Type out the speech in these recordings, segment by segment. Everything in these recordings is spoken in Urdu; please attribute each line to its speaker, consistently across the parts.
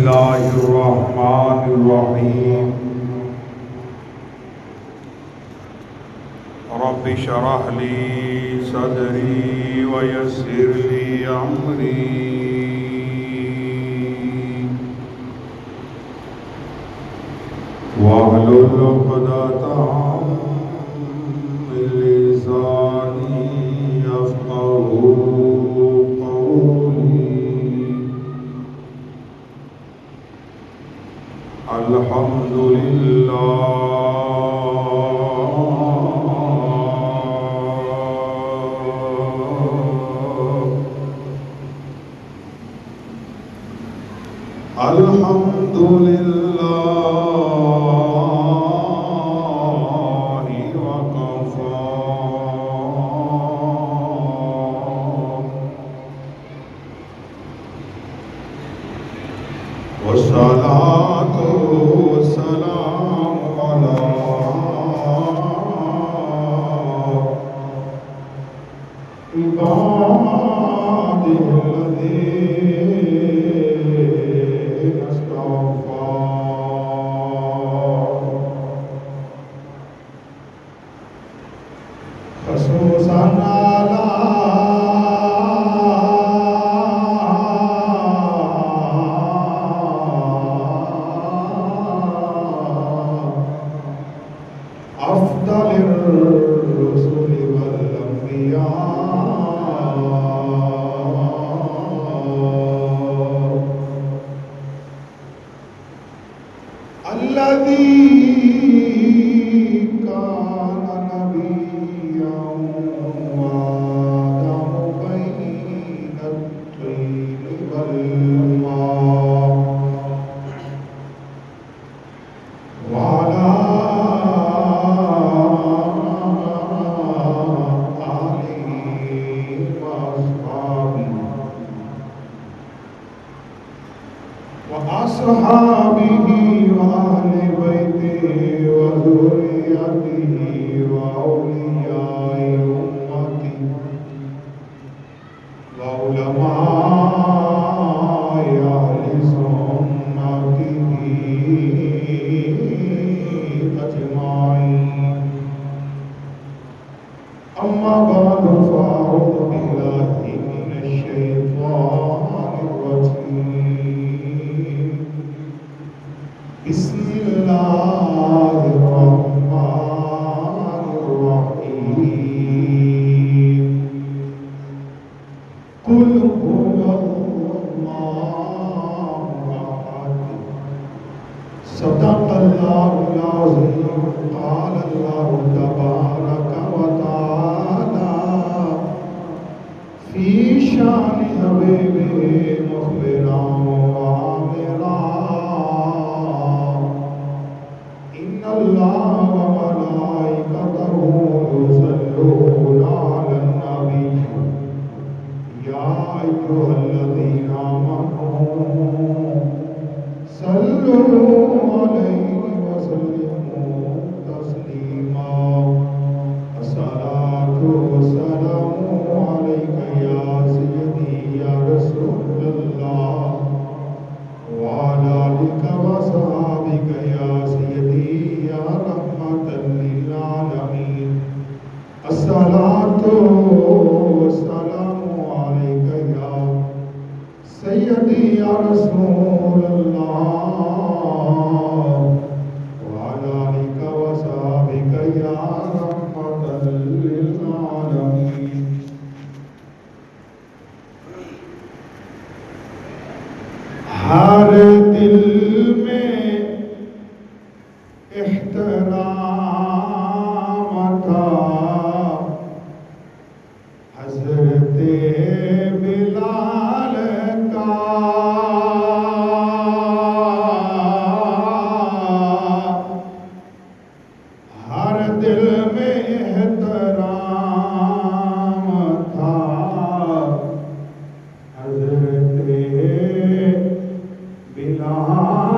Speaker 1: الله الرحمن الرحيم رب اشرح لي صدري ويسر لي أمري واحلل عقدة من لساني يفقهوا قولي الحمد لله وكفى والصلاة والسلام على عباده الذين اصطفى خصوصا على أفضل الرسل والأنبياء الذي كان نبيا وآدم بين الطين والماء وعلى وأصحابه وأهل بيته وذريته وأولياء أمته وعلماء أهل سنته أجمعين أما بعد فأعوذ بالله من الشيطان الرجيم بسم الله الرحمن الرحيم قل هو الله أحد صدق الله العظيم قال الله تبارك وتعالى في شان حبيبه مخبرا وعامرا إن الله وملائكته يصلون على النبي يا أيها الذين آمنوا صلوا عليه وسلموا تسليما الصلاة والسلام عليك يا سيدي يا رسول الله وعلى آلك وصحابك يا سيدي يا رحمة للعالمين الصلاة والسلام عليك يا سيدي يا رسول الله وعلى آلك وصحابك يا رحمة للعالمين ہر دل میں احترام تھا حضرت بلال کا ہر دل میں احترام تھا حضرت بلال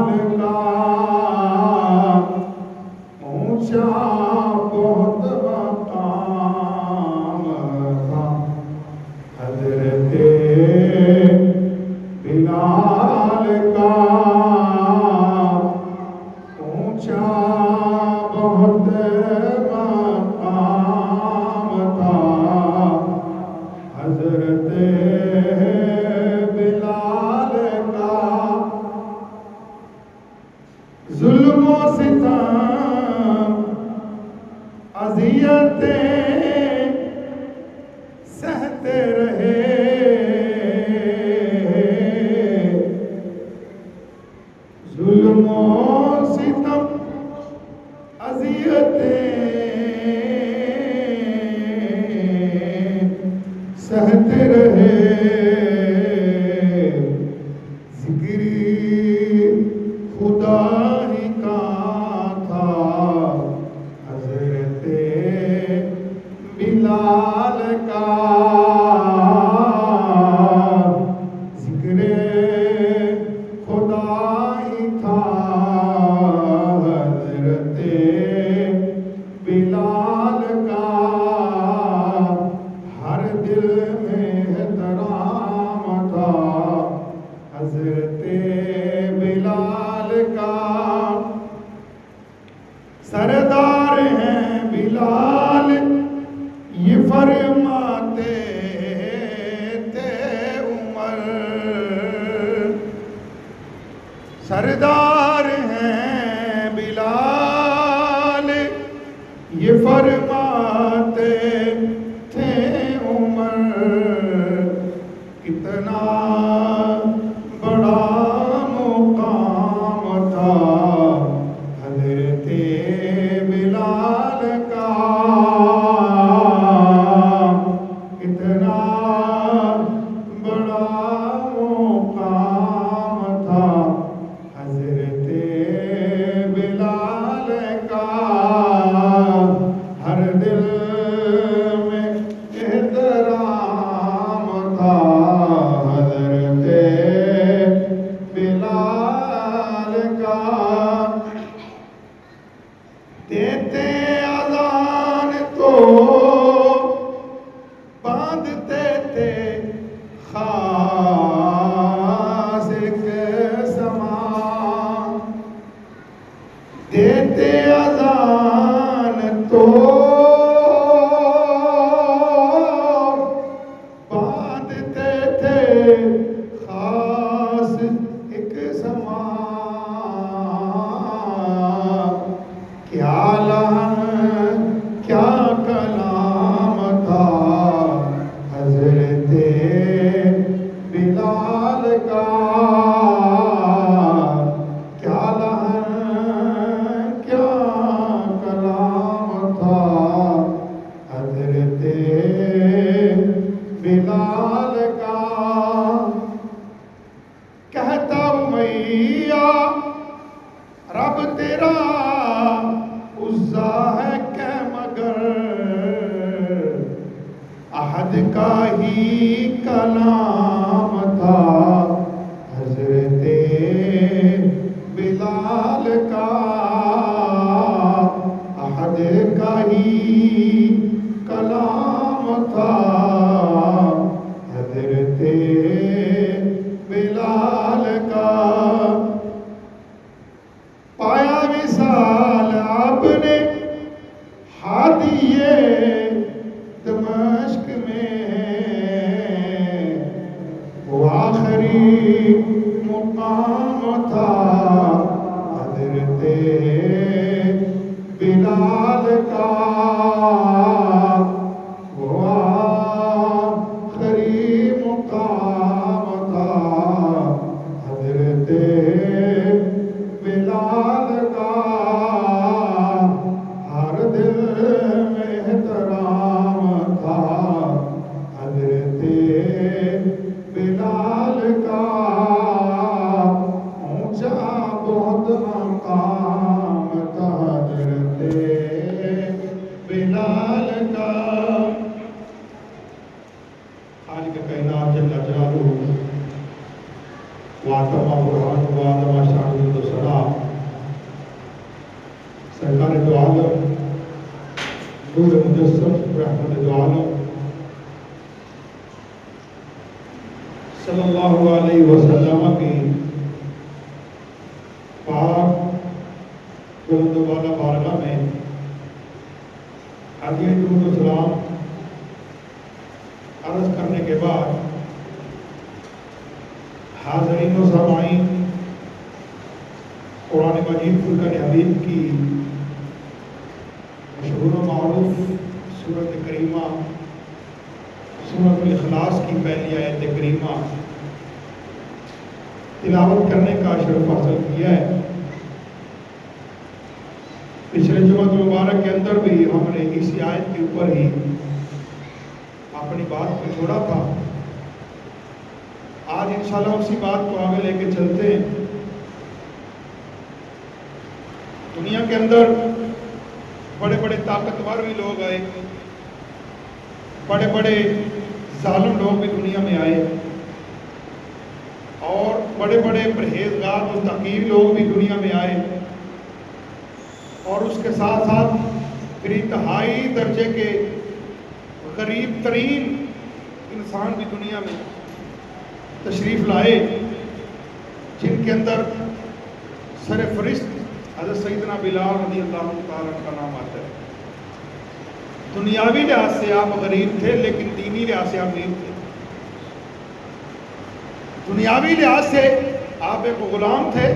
Speaker 1: سردار ہیں بلال یہ فرماتے تھے عمر کتنا بڑا مقام تھا حضرت بلال کا کتنا بڑا مقام تھا حضرت بلال کا ہر دل میں احترام تھا حضرت بلال کا دیتے اذان تو باندھتے تھے خاص ایک سامان دیتے اذان تو باندھتے تھے خاص ایک سامان کیا لحن کیا کلام تھا حضرت بلال کا کیا لحن کیا کلام تھا حضرت بلال کا کہتا امیہ رب تیرا عزا ہے کہ مگر احد کا ہی کلام تھا حضرت بلال کا احد کا ہی کلام تھا حضرت بلال کا پایا وصال آپ نے ہادیے دمشق میں وہ آخری مقام تھا حضرت بلال کا وہ آخری مقام تھا حضرت بلال کا ہر دل میں احترام تھا حضرت بلال کا اونچا بہت مقام تھا حضرت بلال کا خالق کائنات جل جلالہ وعظم برہان وعظم شان و ثنا سرکار دو عالم نور مجسم رحمت دو عالم صلی اللہ علیہ وسلم کی پاک بلند والا بارگاہ میں ہدیہ درود و سلام عرض کرنے کے بعد حاضرین و سامعین قرآن مجید فرقان حمید کی مشہور و معروف سورۃ کریمہ سورۃ الاخلاص کی پہلی آیت کریمہ تلاوت کرنے کا شرف حاصل کیا ہے۔ پچھلے جمعہ مبارک کے اندر بھی ہم نے اسی آیت کے اوپر ہی اپنی بات کو چھوڑا تھا۔ آج انشاءاللہ اسی بات کو آگے لے کے چلتے ہیں۔ دنیا کے اندر بڑے بڑے طاقتور بھی لوگ آئے، بڑے بڑے ظالم لوگ بھی دنیا میں آئے، اور بڑے بڑے پرہیزگار متقی لوگ بھی دنیا میں آئے، اور اس کے ساتھ ساتھ پھر انتہائی درجے کے غریب ترین انسان بھی دنیا میں تشریف لائے، جن کے اندر سر فرست حضرت سیدنا بلال رضی اللہ تعالیٰ کا نام آتا ہے۔ دنیاوی لحاظ سے آپ غریب تھے، لیکن دینی لحاظ سے آپ امیر تھے۔ دنیاوی لحاظ سے آپ ایک غلام تھے،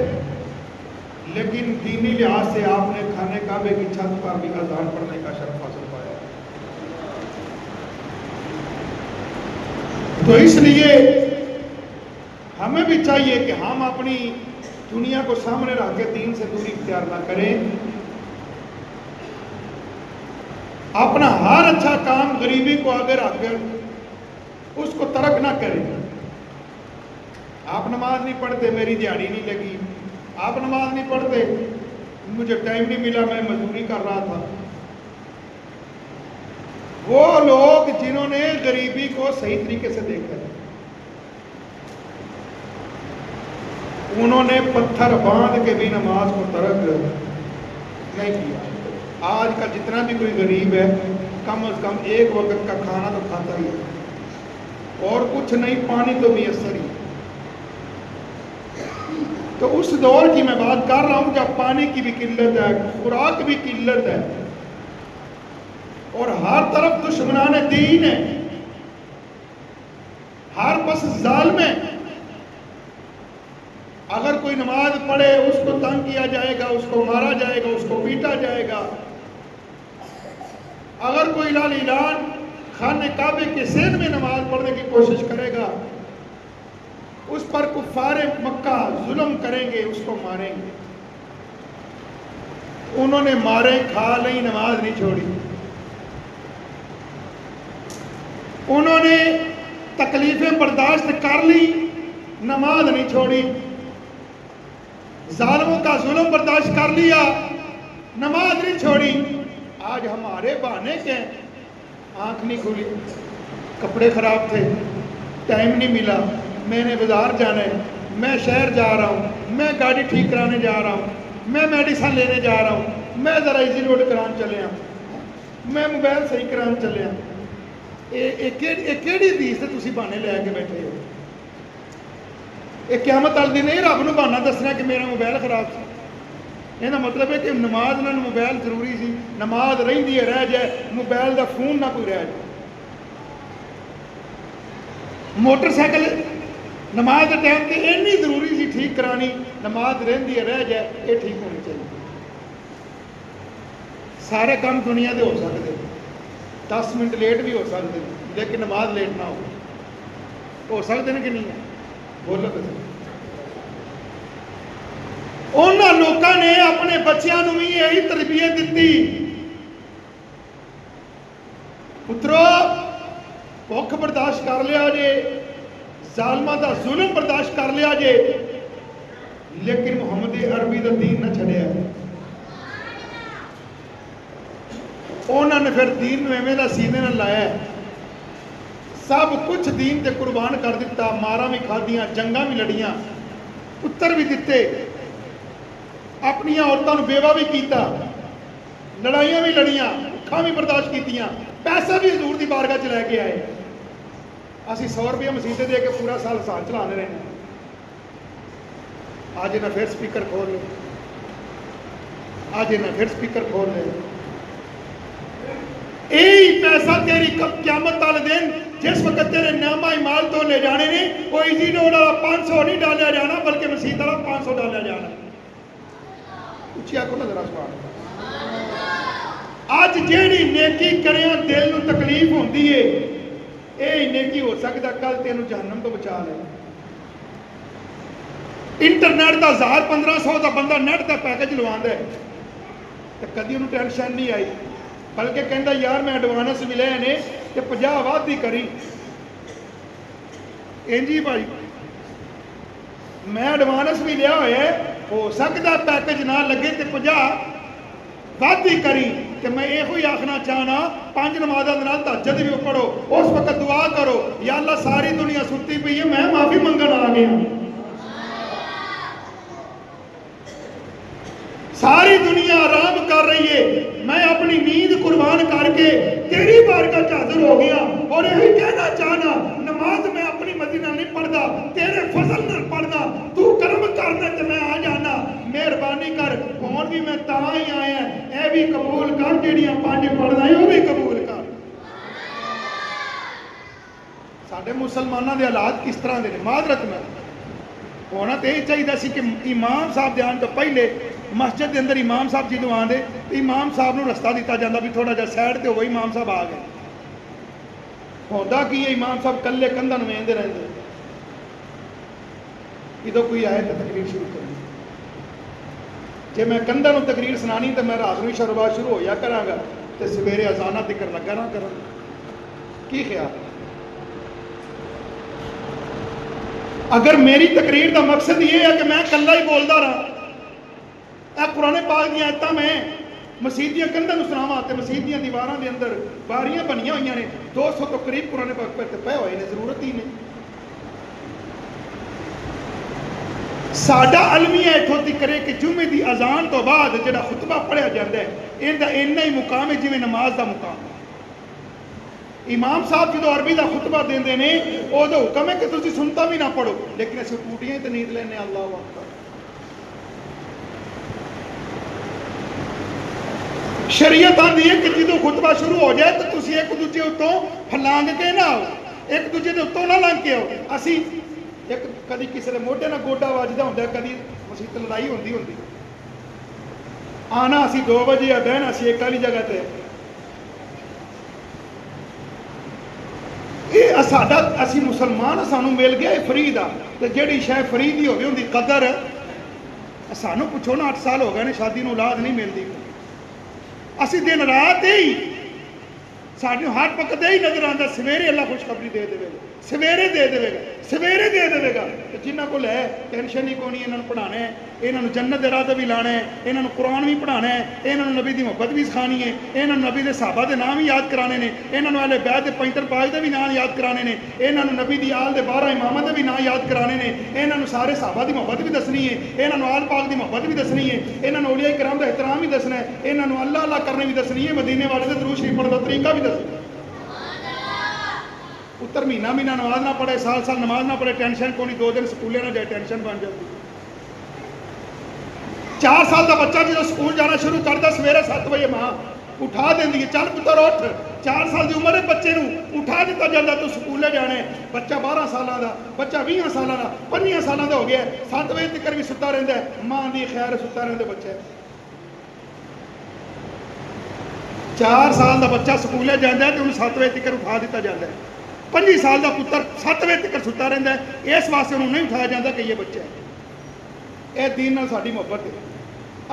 Speaker 1: لیکن دینی لحاظ سے آپ نے خانہ کعبے کی چھت پر بھی اذان پڑھنے کا شرف حاصل پایا. تو اس لیے ہمیں بھی چاہیے کہ ہم اپنی دنیا کو سامنے رکھ کے دین سے دوری اختیار نہ کریں. اپنا ہر اچھا کام غریبی کو آگے رکھ کر اس کو ترک نہ کریں. آپ نماز نہیں پڑھتے، میری دیہڑی نہیں لگی. آپ نماز نہیں پڑھتے، مجھے ٹائم نہیں ملا، میں مزدوری کر رہا تھا. وہ لوگ جنہوں نے غریبی کو صحیح طریقے سے دیکھا ہے، انہوں نے پتھر باندھ کے بھی نماز کو ترک نہیں کیا. آج کا جتنا بھی کوئی غریب ہے کم از کم ایک وقت کا کھانا تو کھاتا ہی ہے، اور کچھ نہیں، پانی تو میسر ہی. تو اس دور کی میں بات کر رہا ہوں جب پانی کی بھی قلت ہے، خوراک بھی قلت ہے، اور ہر طرف دشمنان دین ہے، ہر پس ظالم ہے. اگر کوئی نماز پڑھے اس کو تنگ کیا جائے گا، اس کو مارا جائے گا، اس کو پیٹا جائے گا. اگر کوئی لال اعلان خانہ کعبے کے سین میں نماز پڑھنے کی کوشش کرے گا، اس پر کفار مکہ ظلم کریں گے، اس کو ماریں گے. انہوں نے مارے کھا لیں، نماز نہیں چھوڑی. انہوں نے تکلیفیں برداشت کر لی، نماز نہیں چھوڑی. ظالموں کا ظلم برداشت کر لیا، نماز نہیں چھوڑی. آج ہمارے بہانے کے آنکھ نہیں کھلی، کپڑے خراب تھے، ٹائم نہیں ملا، میں نے بازار جانا ہے، میں شہر جا رہا ہوں، میں گاڑی ٹھیک کرانے جا رہا ہوں، میں میڈیسن لینے جا رہا ہوں، میں ذرا ایزی روڈ کران چلے ہوں، میں موبائل صحیح کران چلے ہوں. کیڑی حدیث سے تسی بہانے لے کے بیٹھے ہو؟ یہ قیامت والے دن نہیں رب نو بہانا دسنا کہ میرا موبائل خراب سی. یہ مطلب ہے کہ نماز نال موبائل ضروری سی، نماز رہندی ہے رہ جائے، موبائل دا فون نہ کوئی رہ جائے. موٹر سائیکل نماز کے ٹائم تے اینی ضروری سی ٹھیک کرانی، نماز رہندی ہے رہ جائے، یہ ٹھیک ہونی چاہیے. سارے کام دنیا دے ہو سکتے، 10 منٹ لیٹ بھی ہو سکتے، لیکن نماز لیٹ نہ ہو سکتے ہیں کہ نہیں ہے؟ بولو تو. انہاں لوکاں نے اپنے بچیاں نو بھی یہی تربیت دیتی، پترو بھوک برداشت کر لیا جے، ظالمہ دا ظلم برداشت کر لیا جے، لیکن محمد عربی دا دین نہ چھڑیا. انہوں نے پھر دین نو ایویں دا سینے نہ لایا ہے، سب کچھ دین تے قربان کر دیتا. مارا بھی کھادیاں، جنگاں بھی لڑیاں، پتر بھی دیتے، اپنی عورتوں نے بیوہ بھی کیتا، لڑائیاں بھی لڑیاں، بھوکاں بھی برداشت کیتیاں، پیسہ بھی حضور دی بارگاہ چ لے کے آئے. اسی 100 روپیہ مسیطے دے کے پورا سال چلانے رہے ہیں. آج انہیں پھر سپیکر کھول لے، آج انہیں پھر سپیکر کھول لے. یہی پیسہ تیری قیامت والے دن جس وقت تیرے نامہ مال تو لے جانے نے، وہ ایزی روڈ والا 500 نہیں ڈالیا جانا، بلکہ مسیح والا 500 ڈالیا جانا. اچھی آنکھوں نظر سبحان اللہ. اج جیڑی نیکی کریاں دل نو تکلیف ہوندی ہے، اے نیکی ہو سکتا کل تینوں جہنم تو بچا لے. انٹرنیٹ دا 1000-1500 دا بندہ نیٹ دا پیکج لواندا ہے تے کدی انہوں ٹینشن نہیں آئی، بلکہ کہندا یار میں ایڈوانس ملے نے تے 50 وعدی کری. انجی بھائی میں ایڈوانس بھی لیا ہوا ہے، ہو سکتا پیکج نہ لگے تے 50 وعدی کری. کہ میں یہ ہوئی آخنا چاہنا 5 نمازاں دے نال تہجد بھی پڑھو، اس وقت دعا کرو یا اللہ ساری دنیا ستی پئی ہے، میں معافی منگن آ گیا. ساری دنیا آرام کر رہی ہے، میں اپنی نیند قربان کر کے تیری بارگاہ وچ حاضر ہو گیا. اور یہی کہنا چاہنا نماز میں اپنی مرضی نال نہیں پڑھدا، تیرے فضل نال پڑھدا. تو کرم کرنا تے میں آ جانا، مہربانی کر. ہون بھی میں تاں ہی آیا، اے بھی قبول کر جڑیاں 5 پڑھدا ہے، وہ بھی قبول کر. ساڈے مسلمانوں دے حالات کس طرح دے نے؟ معذرت میں ہونا تو یہ چاہیے سی کہ امام صاحب دے آن تو پہلے مسجد کے اندر امام صاحب جدوں آتے تو امام صاحب نو رستہ دیتا جاتا بھی تھوڑا جا سائڈ تے ہوئے امام صاحب آ گئے. ہوتا کی ہے امام صاحب کلے کندھا نویندے رہتے جدو کوئی آئے تو تقریر شروع کرنی. جی میں کندھا نو تقریر سنانی تو میں رات نو شروعات شروع ہو جا کرا گا تو سویرے اذانہ تکر لگا نہ کرا. کی خیال؟ اگر میری تقریر کا مقصد یہ ہے کہ میں کلا ہی بولتا رہا اے قرآن پاک دی آیتاں میں مسجد دیا کندھاں نو سناواں تے مسجد دیا دیواراں دے اندر باریاں بنیاں ہوئیاں نے 200 تو قریب قرآن پاک پہ پے ہوئے نے ضرورت ہی نہیں. ساڈا المیہ اتھوں تک کرے کہ جمعے دی اذان تو بعد جڑا خطبہ پڑھیا جاندا ہے ایندا اتنا ہی مقام ہے جویں نماز دا مقام ہے. امام صاحب جدو عربی دا خطبہ دیندے نے او دا حکم ہے کہ تسی سنتا بھی نہ پڑھو لیکن اسی ٹوٹیاں ہی تے نیند لینے. اللہ اکبر. شریعت آندی ہے کہ جدو خطبہ شروع ہو جائے تو تسی ایک دوجے اتوں پھلانگ کے نہ آؤ ایک دوجے دے اتوں نہ لنگ کے آؤ. اسی ایک کدی کسی نے موڈے نہ گوڈا وجدا ہوندا کدی مسیت لڑائی ہوندی آنا اسی 2 بجے یا بہنا اسی ایک والی جگہ تے یہ ساڈا اسی مسلمان سانو مل گیا یہ فری دا تے جیڑی شے فری دی ہوے اندی قدر سانو پوچھو نا 8 سال ہو گئے نے شادی نو اولاد نہیں ملدی. اسی دن رات ہی سانو ہر وقت ہی نظر آندا سویرے اللہ خوشخبری دے دے گا سویرے دے دے گا سویرے دے دے گا. جنہاں کول ہے ٹینشن ہی کوئی نہیں. انہاں پڑھانا ہے انہاں جنت دے راہ تے بھی لانا ہے انہاں قرآن بھی پڑھانا ہے انہاں نبی دی محبت بھی سکھانی ہے انہاں نبی دے صحابہ دے نام بھی یاد کرانے نے انہاں اہل بیت دے 75 پاک دے بھی نام یاد کرانے نے انہاں نبی دی آل دے 12 اماماں دے بھی نام یاد کرانے نے انہاں سارے صحابہ دی محبت بھی دسنی ہے انہاں آل پاک دی محبت بھی دسنی ہے انہاں اولیاء کرام دا احترام بھی دسنا ہے انہاں اللہ اللہ کرنے بھی دسنی ہے مدینے والے دے درود شریف پڑھن دا طریقہ بھی دسنا ہے. پتر مہینہ مہینہ نماز نہ پڑھے سال سال نماز نہ پڑھے ٹینشن کو نہیں 2 دن سکولے نہ جائے ٹینشن بن جاتی. 4 سال کا بچہ جب سکول جانا شروع کرتا سویرے 7 بجے ماں اٹھا دینی ہے چل پتر اٹھ. 4 سال کی عمر ہے بچے نو اٹھا دیتا جاتا تو سکولے جانا ہے. بچہ 12 سالہ دا بچہ 20 سالہ دا 5 سالہ دا ہو گیا ہے 7 بجے تک بھی ستا رہتا ہے ماں دی خیر ستا رہتے بچے. 4 سال دا بچہ سکولے جانا ہے تو انہوں 7 بجے تک اٹھا دیتا جاتا ہے. 5 سال دا پتر 7 بجے تک ستا رہتا ہے اس واسطے انہوں نہیں اٹھایا جاتا کہ یہ بچہ ہے. اے دین نال ساڈی محبت ہے.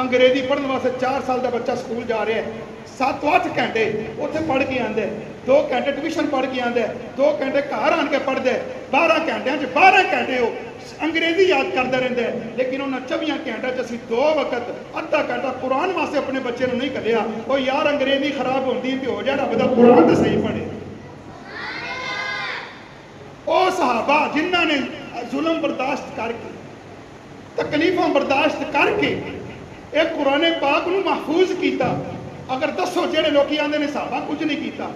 Speaker 1: انگریزی پڑھنے واسطے 4 سال دا بچہ سکول جا رہا ہے 7-8 گھنٹے اتنے پڑھ کے آتا ہے 2 گھنٹے ٹیوشن پڑھ کے آتا ہے 2 گھنٹے گھر آن کے پڑھتا ہے 12 گھنٹے 12 گھنٹے وہ انگریزی یاد کرتا رہتا ہے. لیکن انہوں 24 گھنٹے اسی 2 وقت آدھا گھنٹہ قرآن واسطے اپنے بچے نے نہیں کھلیا. وہ یار انگریزی خراب ہوتی تو ہو جائے رب دا قرآن تو صحیح پڑھے. وہ صحابہ جنہ نے ظلم برداشت کر کے تکلیفاں برداشت کر کے ایک قرآن پاک نو محفوظ کیتا. اگر دسو جہے لوگ آتے ہیں صحابہ کچھ نہیں کیتا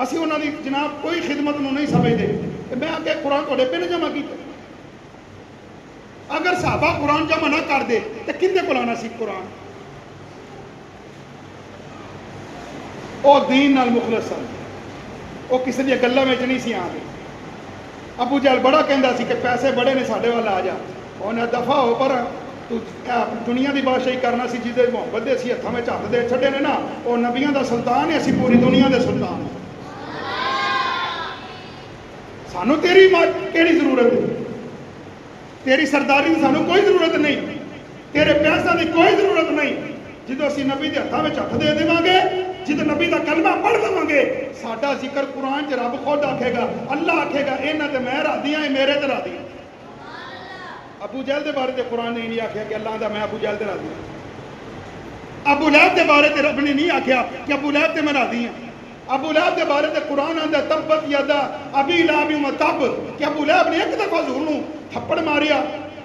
Speaker 1: اسی انہوں نے جناب کوئی خدمت نو نہیں سمجھتے کہ میں آگے قرآن تھوڑے پہ نہیں جمع کیتا. اگر صحابہ قرآن جمع نہ کر دے تو کندے کو لانا سی قرآن. وہ دین نال مخلص سن وہ کسی دی گلاں وچ نہیں سی آندے. ابو جہل بڑا کہندا سی کہ پیسے بڑے نے ساڈے وال آ جا انہیں دفع ہو پر تو دنیا دی بادشاہی کرنا سی جہدے محبت دے اسی ہتھاں وچ ہتھ دے چھڈے نے نا وہ نبیاں دا سلطان ہے اسی پوری دنیا دے سلطان ہیں. سانو تیری کیڑی ضرورت ہے تیری سرداری دی سانو کوئی ضرورت نہیں تیرے پیسہ دی کوئی ضرورت نہیں. جدو اسی نبی دے ہتھاں وچ ہتھ دے دیواں گے جدو نبی دا کلمہ پڑھ لواں گے ساڈا ذکر قرآن چ رب خود آکھے گا اللہ آکھے گا انہاں تے میں راضی ہاں میرے تے راضی ہاں. ابو جہل دے بارے تے قرآن نے نہیں آکھیا کہ اللہ دا میں ابو جہل تے راضی ہاں. ابو لہب دے بارے تے رب نے نہیں آکھیا کہ ابو لہب تے میں راضی ہاں. ابو لہب دے بارے تے قرآن آندا تبت یدا ابی لہب وتب کہ ابو لہب نے ایک دفعہ حضور نو تھپڑ ماریا.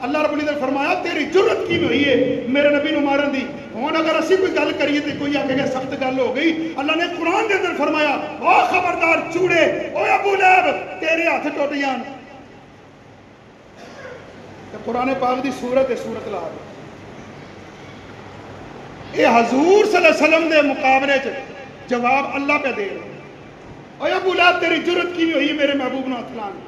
Speaker 1: اللہ رب نے فرمایا تیری جرت کی ہوئی ہے میرے نبی نو مارن دی. ہن اگر اسی کوئی گل کریے تو کوئی آکھے گا سخت گل ہو گئی. اللہ نے قرآن دے اندر فرمایا او خبردار چوڑے او ابو لہب تیرے ہاتھ ٹوٹ جان. قرآن پاک دی سورت ہے سورت لہب. یہ حضور صلی اللہ علیہ وسلم دے مقابلے چ جواب اللہ پہ دے رہے. اے ابو لہب تیری جرت کی ہوئی ہے میرے محبوب نو ہاتھ لانے.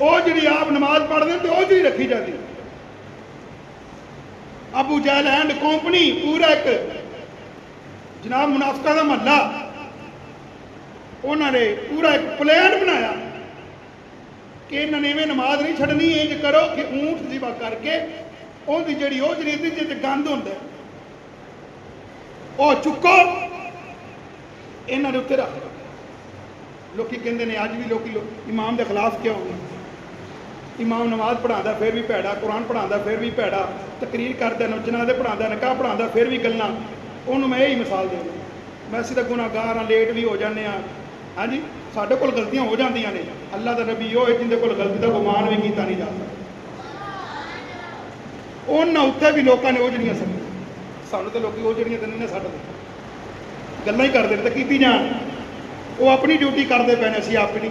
Speaker 1: ਉਹ ਜਿਹੜੀ ਆਪ ਨਮਾਜ਼ ਪੜ੍ਹਦੇ ਤੇ ਉਹ ਜਿਹੜੀ ਰੱਖੀ ਜਾਂਦੀ। ਅਬੂ ਜਹਿਲ ਐਂਡ ਕੰਪਨੀ ਪੂਰਾ ਇੱਕ ਜਨਾਬ ਮੁਨਾਫਿਕਾਂ ਦਾ ਮਹੱਲਾ, ਉਹਨਾਂ ਨੇ ਪੂਰਾ ਇੱਕ ਪਲਾਨ ਬਣਾਇਆ ਕਿ ਇਹਨਾਂ ਨੇ ਇਵੇਂ ਨਮਾਜ਼ ਨਹੀਂ ਛੱਡਣੀ, ਇੰਜ ਕਰੋ ਕਿ ਊਂਠ ਜ਼ਿਬਾ ਕਰਕੇ ਉਹਦੀ ਜਿਹੜੀ ਉਹ ਜਿਹੜੀ ਇਹਦੇ 'ਚ ਗੰਦ ਹੁੰਦਾ ਉਹ ਚੁੱਕੋ, ਇਹਨਾਂ ਦੇ ਉੱਤੇ ਰੱਖ ਦਿਓ। ਲੋਕੀ ਕਹਿੰਦੇ ਨੇ ਅੱਜ ਵੀ ਲੋਕੀ ਇਮਾਮ ਦੇ ਖਿਲਾਫ ਕਿਉਂ ਹੋਵੇ? ਇਮਾਮ ਨਮਾਜ਼ ਪੜ੍ਹਾਉਂਦਾ ਫਿਰ ਵੀ ਭੈੜਾ, ਕੁਰਾਨ ਪੜ੍ਹਾਉਂਦਾ ਫਿਰ ਵੀ ਭੈੜਾ, ਤਕਰੀਰ ਕਰਦਾ ਨੁਚਨਾ ਦੇ ਪੜ੍ਹਾਉਂਦਾ, ਨਿਕਾਹ ਪੜ੍ਹਾਉਂਦਾ ਫਿਰ ਵੀ ਗੱਲਾਂ। ਉਹਨੂੰ ਮੈਂ ਇਹੀ ਮਿਸਾਲ ਦੇਵਾਂ, ਮੈਂ ਅਸੀਂ ਤਾਂ ਗੁਨਾਹਗਾਰ ਹਾਂ, ਲੇਟ ਵੀ ਹੋ ਜਾਂਦੇ ਹਾਂ, ਹਾਂਜੀ ਸਾਡੇ ਕੋਲ ਗਲਤੀਆਂ ਹੋ ਜਾਂਦੀਆਂ ਨੇ। ਅੱਲਾ ਦਾ ਨਬੀ ਉਹ ਹੈ ਜਿਹਦੇ ਕੋਲ ਗਲਤੀ ਦਾ ਗੁਮਾਨ ਵੀ ਕੀਤਾ ਨਹੀਂ ਜਾ ਸਕਦਾ। ਉਹਨਾਂ ਉੱਤੇ ਵੀ ਲੋਕਾਂ ਨੇ ਉਹ ਜਿਹੜੀਆਂ ਸਾਨੂੰ ਤਾਂ ਲੋਕੀ ਉਹ ਜਿਹੜੀਆਂ ਦਿੰਦੇ ਨੇ, ਸਾਡੇ ਗੱਲਾਂ ਹੀ ਕਰਦੇ ਨੇ ਤਾਂ ਕੀਤੀ ਜਾਣ, ਉਹ ਆਪਣੀ ਡਿਊਟੀ ਕਰਦੇ ਪਏ ਨੇ, ਅਸੀਂ ਆਪਣੀ।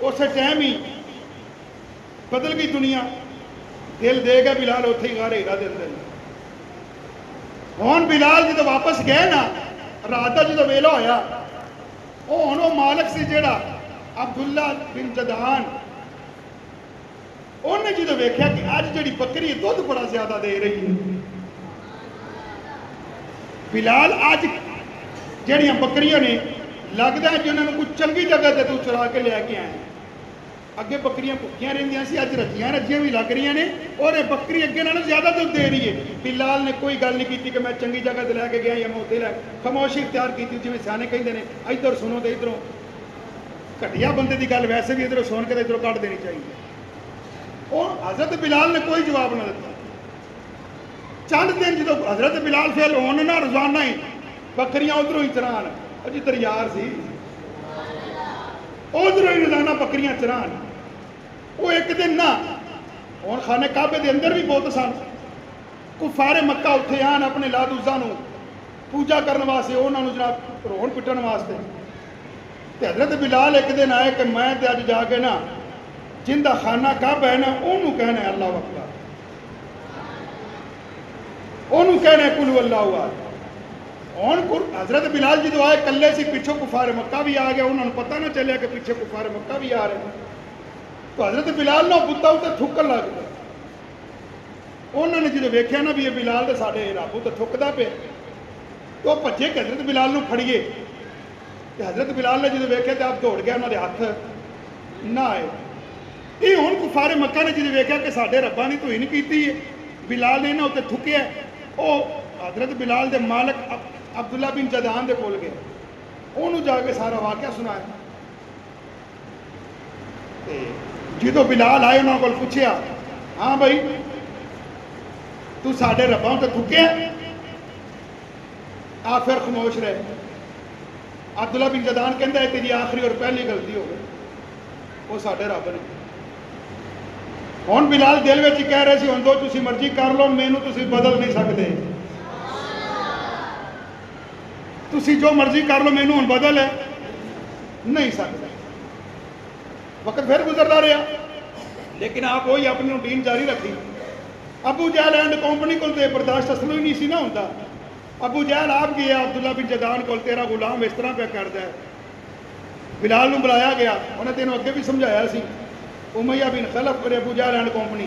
Speaker 1: اسے ٹائم ہی بدل گئی دنیا. دل دے گا بلال اتنے ہی غار ہیرا دے اندر. ہوں بلال جدو واپس گئے نا رات کا جدو ویلا ہویا وہ مالک سی جڑا عبداللہ بن جدعان انہیں جدو ویکھیا کہ اج جڑی بکری دودھ بڑا زیادہ دے رہی ہے. بلال اج جڑیاں بکریاں نے لگتا ہے کہ انہوں نے کوئی چنگی جگہ تے تو چرا کے لے کے آئے. اگے بکریاں بھکیاں رہندیاں سی اج رجیاں بھی لگ رہی ہیں اور یہ بکری اگے نالوں زیادہ دودھ دے رہی ہے. بلال نے کوئی گل نہیں کی کہ میں چنگی جگہ تے لے کے گیا یا میں اتنے لے خاموشی اختیار کی. جی سیانے کہتے ہیں ادھر سنو تو ادھروں گھٹیا بندے کی گل ویسے بھی ادھر سن کے ادھر کٹ دینی چاہیے. اور حضرت بلال نے کوئی جواب نہ دیتا. چند دن جدو حضرت بلال فیل ہونے نہ روزانہ ہی بکریاں ادھروں ہی چران جدھر یار سی ادھروں ہی روزانہ بکریاں چران. وہ ایک دن نہ ہوں خانے کعبے دے اندر بھی بہت سن کفار مکہ اتنے آن اپنے لات عزا نو پوجا کرنے واسطے انہوں نے جناب روڑ پٹن واسطے. تے حضرت بلال ایک دن آئے کہ میں تے اج جا کے نا جن دا خانہ کعبہ ہے نا انہوں کہنا ہے اللہ اکبر, انہوں کہنا ہے قل اللہ احد. حضرت بلال جدو آئے کلے سی پیچھوں کفار مکہ بھی آ گیا. انہوں نے پتہ نہ چلیا کہ پیچھے کفار مکہ بھی آ رہے ہیں. تو حضرت بلال نے بتا اتنے تھکن لگ گیا. انہوں نے جدو ویکھیا نا بھی یہ بلال تو سارے رب تو تھکتا پہ تو بھجے کہ حضرت بلال نو پھڑیے. تو حضرت بلال نے جدو ویکھیا تو آپ دوڑ گیا انہوں نے ہاتھ نہ آئے. یہ ہوں کفار مکہ نے جدو ویکھیا کہ سارے ربا نے تو ہی نہیں کیتی ہے بلال نے انہیں اتنے تھکیا. وہ حضرت بلال دے مالک عبداللہ بن جدعان دے کول گئے. انہوں جا کے سارا واقعہ سنایا. جدو بلال آئے انہوں کو پوچھیا ہاں بھائی تو ساڈے رباں تے تھکیا. آپ پھر خاموش رہے. عبداللہ بن جدعان کہندا ہے تیری آخری اور پہلی غلطی ہو گئی, وہ ساڈے رب نے. ہوں بلال دل میں کہہ رہے سی ہوں تو تسی مرضی کر لو مینوں تسی بدل نہیں سکتے. تسی جو مرضی کر لو مینوں ہوں بدل ہے نہیں سکتے. وقت پھر گزرتا رہا لیکن آپ وہی اپنی روٹین جاری رکھی. ابو جہل اینڈ کمپنی کو برداشت اصل ہی نہیں سی نہ ہوتا. ابو جہل آپ گیا عبداللہ بن جدعان کو تیرا غلام اس طرح پہ کرتا ہے. بلال نو بلایا گیا انہیں تینوں اگے بھی سمجھایا سی. امیہ بن خلف اور ابو جہل اینڈ کمپنی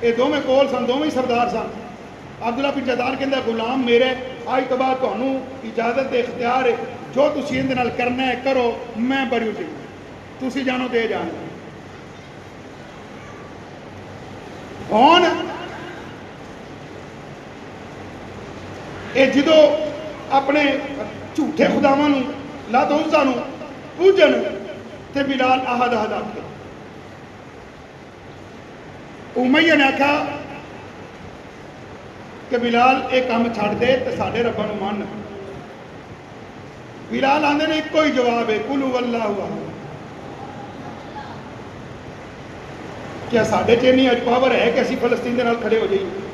Speaker 1: یہ دونوں کول سن دونوں سردار سن. عبداللہ بن جدعان کہندا غلام میرے آج تو بعد تمہیں اجازت اختیار ہے جو تسی اندے نال کرنا ہے کرو میں بریو جی تسی جانو دے جانا. ہون یہ جدو اپنے جھوٹے خداواں نو لات عزا نو پوجن تے بلال احد احد آکھے. امیہ نے آکھا کہ بلال ایک کام چھڑ دے تے ساڈے رباں نو مان. بلال آندے نے ایک کوئی جواب ہے قل اللہ احد. کیا ساڈے چ نہیں اج پاور ہے کہ اسی فلسطین دے نال کھڑے ہو جائیے.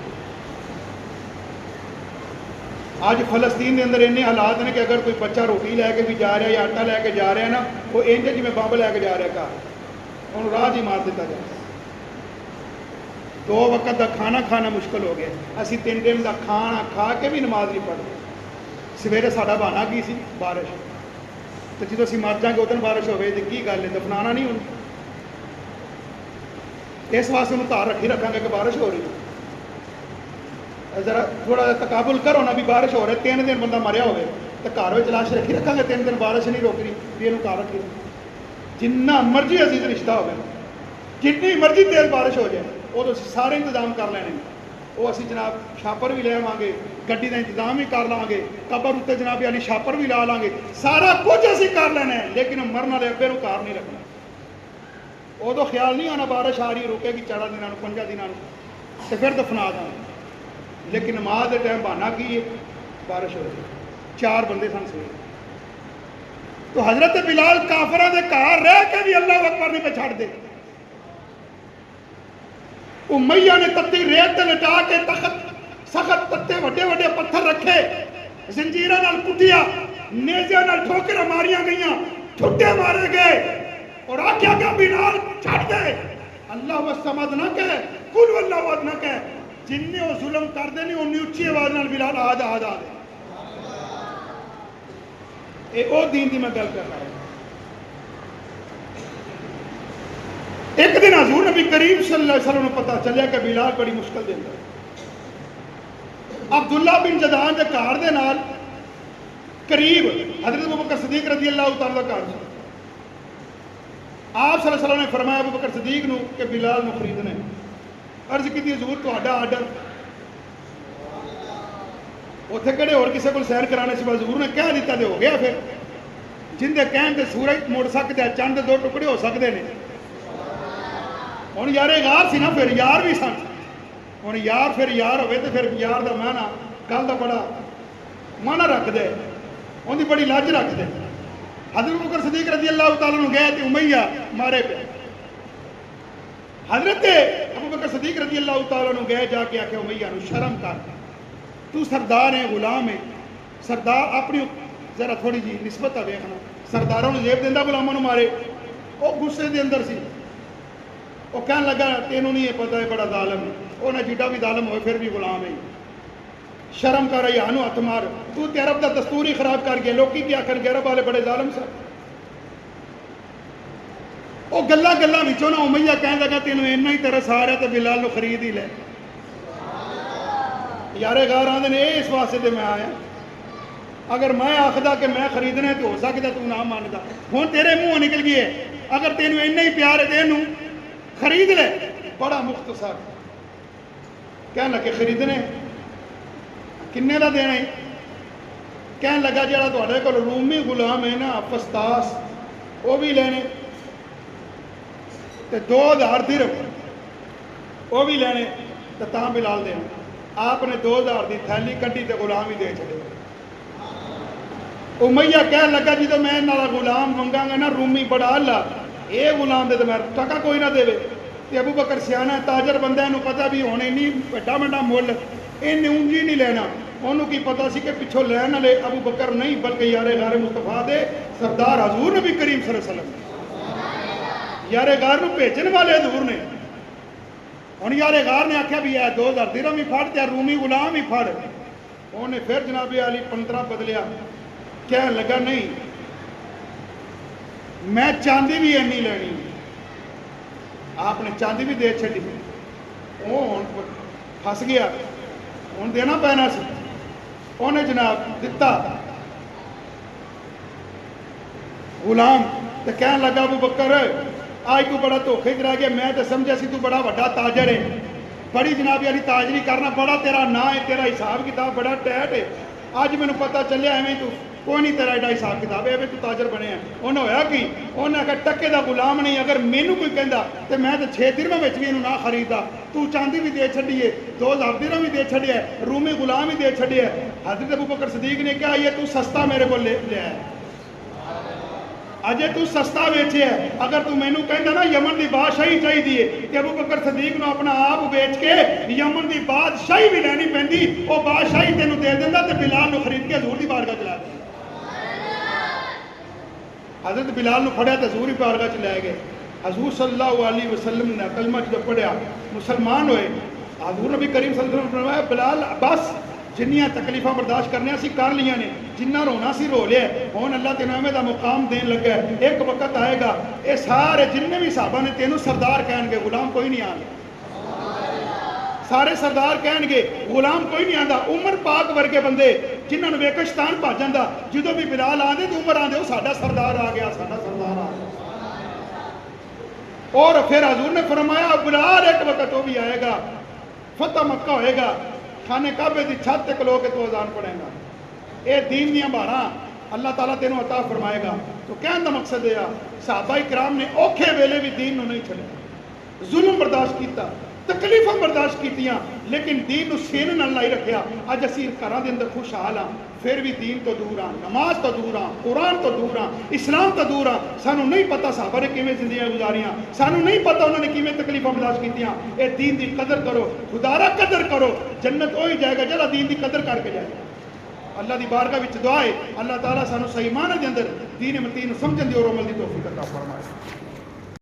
Speaker 1: آج فلسطین دے اندر اینے حالات نے کہ اگر کوئی بچہ روٹی لے کے بھی جا رہا ہے یا آٹا لے کے جا رہا ہے نا وہ انج جی میں بمب لے کے جا رہا ہے گھر انہوں راہ ہی مار دیتا جائے. 2 وقت دا کھانا کھانا مشکل ہو گیا. اسی 3 دن دا کھانا کھا کے بھی نماز نہیں پڑھتے. سویرے ساڈا بہانا کی سی بارش تو جدو اسی مر جائیں گے ادھر بارش ہوئے تو کی گل ہے دفنانا نہیں ہونا. اس واسطے انہوں تار رکھی رکھاں گے کہ بارش ہو رہی ہے. ذرا تھوڑا تقابل کرو نا بھی بارش ہو رہی 3 دن بندہ مریا ہوئے تو گھر میں لاش رکھی رکھاں گے 3 دن بارش نہیں روک رہی بھی یہ گھر رکھی. جنہ مرضی عزیز رشتہ ہوگا جتنی مرضی تیز بارش ہو جائے وہ تو سارے انتظام کر لینے. وہ اسی جناب شاپر بھی لے آواں گے گڈی کا انتظام بھی کر لیں گے قبر اتنے جناب یعنی شاپر بھی لا لیں گے سارا کچھ اسی کر لینا ہے لیکن مرن والے ابے نو کار نہیں رکھنا. ادو خیال نہیں آنا بارش آ رہی روکے گی 4 دنوں 5 دنوں تو پھر دفنا دیں. لیکن نماز کے ٹائم بہانا کی بارش ہو رہی 4 بندے سن سوئے. تو حضرت بلال کافراں دے گھر رہ کے بھی اللہ اکبر نہیں پہ چھڑ دے. امیہ نے تتی ریت لٹا کے تخت سخت تتے وڈے وڈے پتھر رکھے زنجیراں نال کٹیا نیزیاں نال ٹھوکر ماریاں گئیاں ٹھٹے مارے گئے اور آکھیا کہ بلال چھڑ دے، اللہ وسمد نہ کہے، قل واللہ احد نہ کہے، جن نے وہ ظلم کر دے نہیں انہی اچھی آواز نال بلال آہد آہد آہد۔ اے او دین دی میں گل کر رہا ہوں۔ ایک دن حضور نبی کریم صلی اللہ علیہ وسلم کو پتہ چلیا کہ بلال بڑی مشکل دے اندر، عبداللہ بن جدعان دے گھر دے نال قریب حضرت ابوبکر صدیق رضی اللہ تعالیٰ کا گھر سی۔ آپ صلی اللہ علیہ وسلم نے فرمایا ابوبکر صدیق نو کہ بلال نو خریدنا ہے۔ عرض کی حضور تہاڈا آرڈر، اتنے کہڑے اور کسی کو سیر کرانے سے حضور نے کہہ دیتا تے ہو گیا۔ پھر جن دے کہن تے سورج مڑ سکتے ہیں، چند دو ٹکڑے ہو سکتے ہیں۔ ہوں یار غار سی نا، پھر یار بھی سن، ہوں یار پھر یار ہوئے تو پھر یار دا معنی گل دا بڑا معنی رکھ دے، ان دی بڑی لاج رکھ دے۔ حضرت ابوبکر صدیق رضی اللہ تعالیٰ عنہ گئے تے امیہ مارے پہ، حضرت ابوبکر صدیق رضی اللہ تعالیٰ عنہ گئے جا کے آکھے امیہ نو شرم کر، تو سردار ہے، غلام ہے، سردار اپنی ذرا تھوڑی جی نسبت دیکھنا، سرداروں نے زیب دیندہ غلاموں نے مارے۔ وہ غصے دے اندر سی، وہ کہنے لگا تینوں نہیں پتہ ہے بڑا ظالم ہے، وہ نہ جیڈا بھی ظالم ہوئے پھر بھی غلام ہے، شرم کر رہی آنو ہاتھ مار، تو تے عرب دا دستور ہی خراب کر گیا، لوکی کیا کر گیا، عرب والے بڑے ظالم سن۔ وہ گلا گلا وچوں نہ امیہ کہنے لگا تینوں اینا ہی ترس آ رہا تے بلال نو خرید ہی لے۔ یار غار آندے نے اس واسطے تے میں آیا، اگر میں آخدا کہ میں خریدنا ہے تو ہو سکتا تو نہ ماندا، ہن تیرے منہ نکل گئی ہے، اگر تینوں اینا ہی پیار ہے تینوں خرید لے۔ بڑا مختصر کہنے لگے خریدنے کنے دا دینا ہے؟ کہنے لگا جڑا تہاڈے کول رومی غلام ہے نا فستاس، وہ بھی لینے تے 2000 درہم وہ بھی لینے تے تاں بلال دینا۔ آپ نے 2000 دی تھیلی کڈی تے غلام ہی دے چھڑے۔ امیہ کہنے لگا جی تو میں نالا غلام منگا گا نا رومی بڑا اللہ، اے غلام دے تو میں ٹکا کوئی نہ دے۔ تے ابو بکر سیانہ تاجر بندہ انہوں پتہ بھی ہونے نہیں بڑا بڑا مول انہیں اونجی نہیں لینا، انہوں کی پتہ سی کہ پچھو لینا لے ابو بکر نہیں بلکہ یار غار مصطفیٰ دے سردار حضور نبی کریم صلی اللہ علیہ وسلم، یار غار نو بھیجن والے حضور نے۔ ہن یار غار نے آکھیا بھی ہے 2000 درہم ہی پھڑ تے رومی غلام ہی پھڑ۔ انہیں پھر جناب علی 15 بدلیا، کہنے لگا نہیں میں چاندی بھی اینی لینی، آپ نے چاندی بھی دے چھڑی، وہ پھنس گیا، ہوں دینا پینا سی، انہیں جناب دتا غلام تے کہنے لگا ابو بکر آج تو بڑا دھوکھے چ رہ گیا، میں تو سمجھا سی تو بڑا بڑا تاجر ہے، بڑی جناب علی تاجری کرنا بڑا تیرا نا ہے، تیرا حساب کتاب بڑا ٹیٹ ہے، اج مینوں پتہ چلیا ایویں تو کوئی نہیں تیرا ایڈا حساب کتاب ہے، ایویں تو تاجر بنے ہیں۔ انہیں ہویا کی انہیں آخر ٹکے دا غلام نہیں، اگر مینوں کوئی کہندا تے میں تے 6 درہم وچ وی نہ خریدا، تو چاندی بھی دے چھڈی ہے، 2000 درہم بھی دے چھڈیا ہے، رومی غلام بھی دے چھڈیا ہے۔ حضرت ابوبکر صدیق نے کہا یہ تو سستا میرے کو لے لیا ہے، اجے تو سستا بیچے ہے، اگر تو مینوں کہندا نا یمن دی بادشاہی چاہیے تے ابوبکر صدیق نو اپنا آپ بیچ کے یمن دی بادشاہی بھی لینی پیندی، وہ بادشاہی تینوں دے دیندا تے بلال نو خرید کے حضور دی بارگاہ چلا دیندا۔ حضرت بلال نو پھڑیا تے حضور دی بارگاہ چ لے گئے۔ حضور صلی اللہ علیہ وسلم نے کلمہ جب پڑھیا مسلمان ہوئے، حضور نبی کریم صلی اللہ علیہ وسلم نے فرمایا بلال بس جنیاں تکلیفاں برداشت کرنے سی کر لیاں نے، جنہ رونا سی رو لیا، ہون اللہ تینوں دا مقام دین لگا ہے، ایک وقت آئے گا اے سارے جننے بھی صحابہ نے تینوں سردار کہن گے، غلام کوئی نہیں آن گے، سارے سردار کہن گے غلام کوئی نہیں آندا۔ عمر پاک ورگے بندے جنہوں نے ویکشتان بھج جاندا، جدوں بھی بلال آندے تو عمر آندے وہ ساڈا سردار آ گیا، ساڈا سردار آ گیا۔ اور پھر حضور نے فرمایا بلال ایک وقت وہ بھی آئے گا، فتح مکہ ہوئے گا، خانے کعبے دی چھت تے کھلو کے تو اذان پڑھے گا، اے دین دیاں بہاراں اللہ تعالیٰ تینوں عطا فرمائے گا۔ تو کہنے دا مقصد ہے صحابہ کرام نے اوکھے ویلے بھی دین نو نہیں چھڑیا، ظلم برداشت کیتا، تکلیفاں برداشت کیتیاں، لیکن دین نو سینے نال لائی رکھیا۔ اج اسی گھراں دے اندر خوشحال ہاں، پھر بھی دین تو دور ہاں، نماز تو دور ہاں، قرآن تو دور ہاں، اسلام تو دور ہاں، سانو نہیں پتہ صحابہ نے کیویں زندگیاں گزاریاں، سانو نہیں پتہ انہوں نے کیویں تکلیفاں برداشت کیتیاں۔ اے دین دی قدر کرو، خدا را قدر کرو، جنت وہی جائے گا جڑا دین دی قدر کر کے جائے گا۔ اللہ دی بارگاہ وچ دعا ہے اللہ تعالیٰ سانو صحیح معنی دے اندر دین متین سمجھن دی اور عمل دی توفیق عطا فرمائے۔